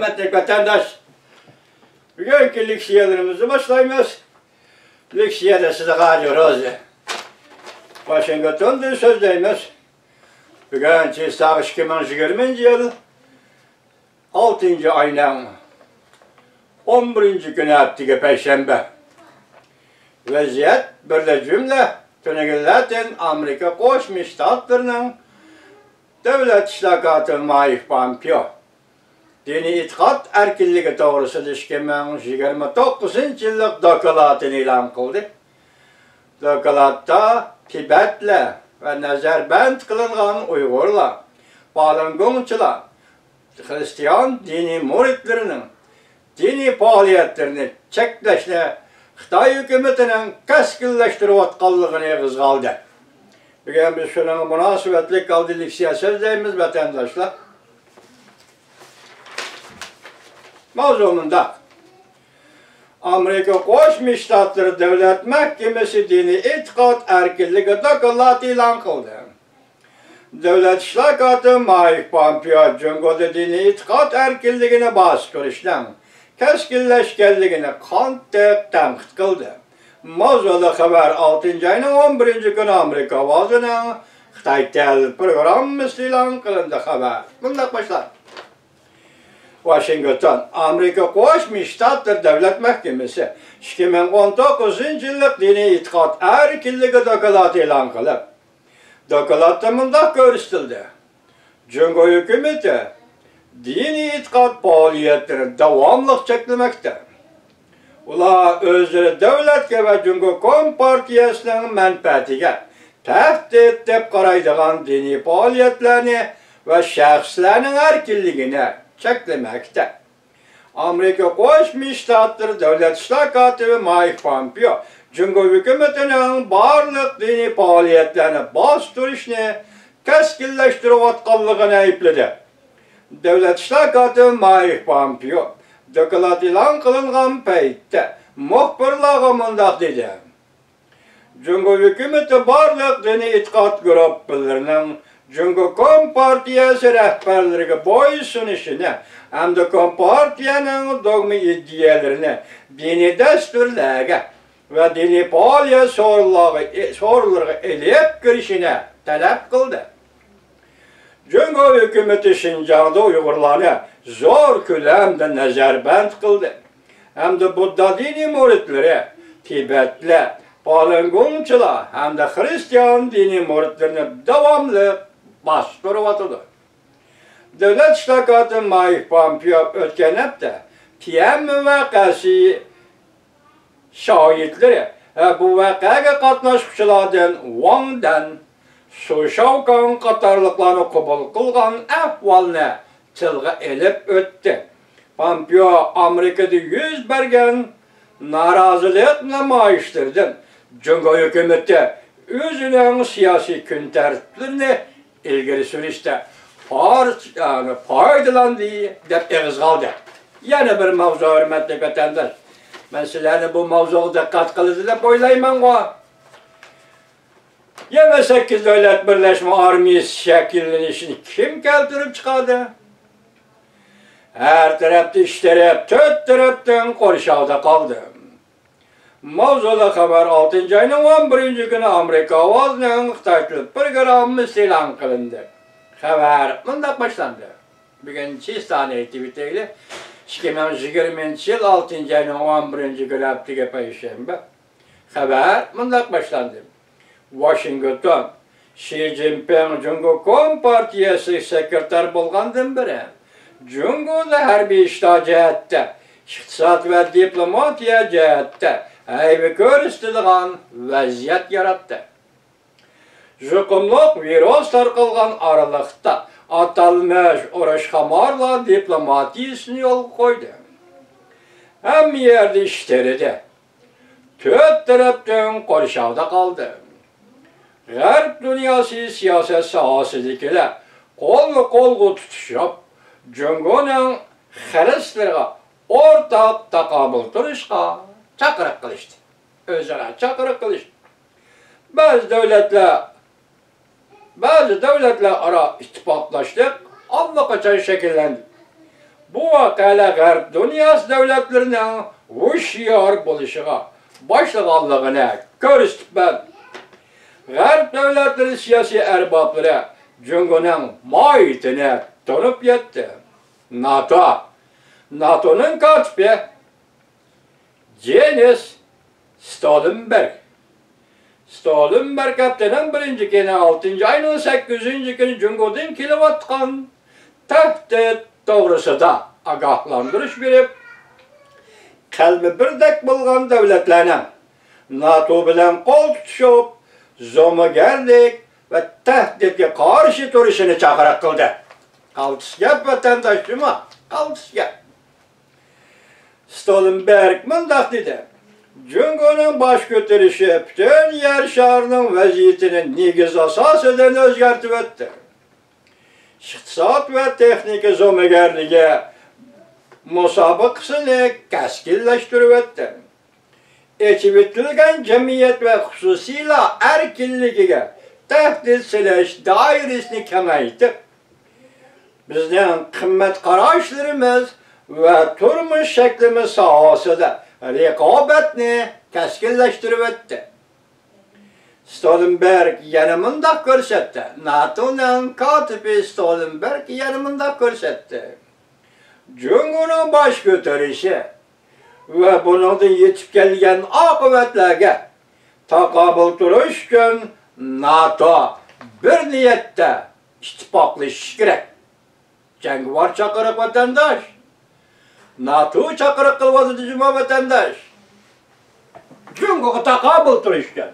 Hürmetli vatandaş, bugünkü leksiyalarımızı başlayımız. Leksiyada size kalıyoruz. Washington'da sözdeyimiz. Bugün Çiğsağ 2020 yıl 6. ayının 11. günü haftige Perşembe. Vaziyet böyle cümle tünegilletin Amerika Koşmuş Ştatlarının devlet işlakatı Mike Pompeo dini itikat erkinliği doğrusu 2029 yıllık dokulatını ilan kıldı. Dokulatta Tibet'le ve Nazarband kılıngan Uygurlar, Falungonçular, Hristiyan dini muritlerinin dini faaliyetlerini çekleşle Xitay hükümetinin keskinleştirip atqallığını kızgaldı. Bugün biz şunun münasebetli kaldırlık siyasetlerimiz vatandaşlar. Mavzumunda Amerika Koşmuş Ştatları Devlet Mahkemesi dini itikat erkinliği dokulatı ilan kıldı. Devlet işlakatı Mike Pompeo Cungo'da dini itikat erkinliğine bastırıştan keskinleşkenliğini kanıtlayıp tenkit kıldı. Mavzuda haber 6. ayının 11. günü Amerika vazının Xitay tel programı ilan kılındı haber. Bundan başlar. Washington, Amerika Koşmuş Ştatları Devlet Mahkemesi 2019 yıllık dini itikat erkinliği dokulatı ilan kılıp dokulatta mındak görüştüldü. Cungo hükümeti dini itikat faaliyetlerini devamlı çeklemekte. Ular özleri devletke ve Cungo Kompartiyasının menfaatiga tehdit edip qaraydigan dini faaliyetlerini ve şahslarının erkinliğini çeklemekte. Amerika Koşmuş Ştatları Devlet İşlakatı ve Mike Pompeo Cungo hükümetinin barlık dini faaliyetlerini bastırışını keskinleştirip atqallığını ayıpladı. Devlet İşlakatı Mike Pompeo dokulat ilan kılıngan peytte muhbirlığa mındak dedi. Cungo hükümeti barlık dini itikat gruplarının Cungo Kompartiyası rehberlerine boysunuşunu hem de Kompartiyanın dogma iddialarını dini desturlarına ve dini faaliyet soruları eleyip girişine talep kıldı. Cungo hükümeti Şincan'da Uygurlarını zor külemde Nazarband kıldı. Hem de Budda dini muritleri Tibetli, Falungonçular hem de Hristiyan dini muritlerini devamlı bastırıp atıldı. Devlet işlakatı Mike Pompeo ötken hafta Tiananmen vakası şahitleri bu vakaya katnaşmışlardan Wang'dan Su Shaogang qatarlıqlarını kabul kılgan ahvalını tilga elip öttü. Pompeo Amerika'da yüz bergen narazılık namayişlerden Cungo hükümeti özünün siyasi gün tertiplerini ilgili sürüşte faydalandı dep eğiz kaldı. Yine bir mavzu hürmetli vatandaş. Ben sizlerine bu mavzuğa dikkat kılıcı dep oylayman o. 28 devlet birleşme armiyası şekillenişini kim keltirip çıkardı? Her tarafta işlerip, tört taraftan korşavda kaldı. Mavzuda haber 6. ayının 11. günü Amerika avazının Xitaylı programı ilan kılındı. Haber bundan başlandı. Bugün Çiğstane aktiviteyle 2020 yıl 6. ayının 11. günü haftige Perşembe. Haber bundan başlandı. Washington, Xi Jinping Cungo Kompartiyası sekreter bolgandan beri Cungo'da harbiy işta cihette, iqtisad ve diplomatiya cihette aybi görüştüldüğün vaziyet yarattı. Jukumluq virus tarqılgan aralıqta atalmış uruş hamarla diplomatiyasını yol koydu. Hem yerde işleride, tört taraftan korşavda kaldı. Garp dünyası siyaset sahasıdakiler kol tutuşup Cungo'nun Hristiyanlarga ortak takabül turuşqa çakırık kılıştı. Özara çakırık kılıştı. Bazı devletler ara ittifaklaştık, allakaçan şekillendi. bu voqealar G'arb dunyosi davlatlarining hushyor bo'lishiga boshlaganligini ko'rsatib, G'arb davlatlari siyosiy arboblari Jungoning mohiyatini tushunib yetdi. NATO'ning kotibi Jens Stoltenberg haftaning 1-kuni 6-oyning 8-kuni Jungodan kelayotgan tahdid to'g'risida ogohlantirish berib, qalbi birdek bo'lgan davlatlarning NATO bilan qo'l tutishib, zo'magarlik va tahdidga qarshi turishini chaqiriq qildi. Qaltis gap vatandoshlarga, qaltis gap. Stoltenberg mundaq dedi: Jungoning bosh ko'tarishi butun yer sharining vaziyatini negiz asosidan o'zgartirib o'tdi. Iqtisod va texnika zo'magarligi musobaqasini kaskinlashtirib o'tdi. Echib etilgan jamiyat va xususiylar erkinligiga tahdid silish doirasini kamaytirib, bizning qimmat qarashlarimiz va turmush shaklimiz sohasida raqobatni kaskinlashtirib o'tdi. Stoltenberg yana mundaq ko'rsatdi. NATO'ning kotibi Stoltenberg yana mundaq ko'rsatdi. Jungoning bosh ko'tarishi va buningdan yetib kelgan oqibatlarga taqobil turish uchun NATO bir niyatda ittifoqlashish kerak. Jangovar chaqiriq vatandosh. NATO chaqiriq qilyapti juma vatandosh. Jungoga taqobil turish uchun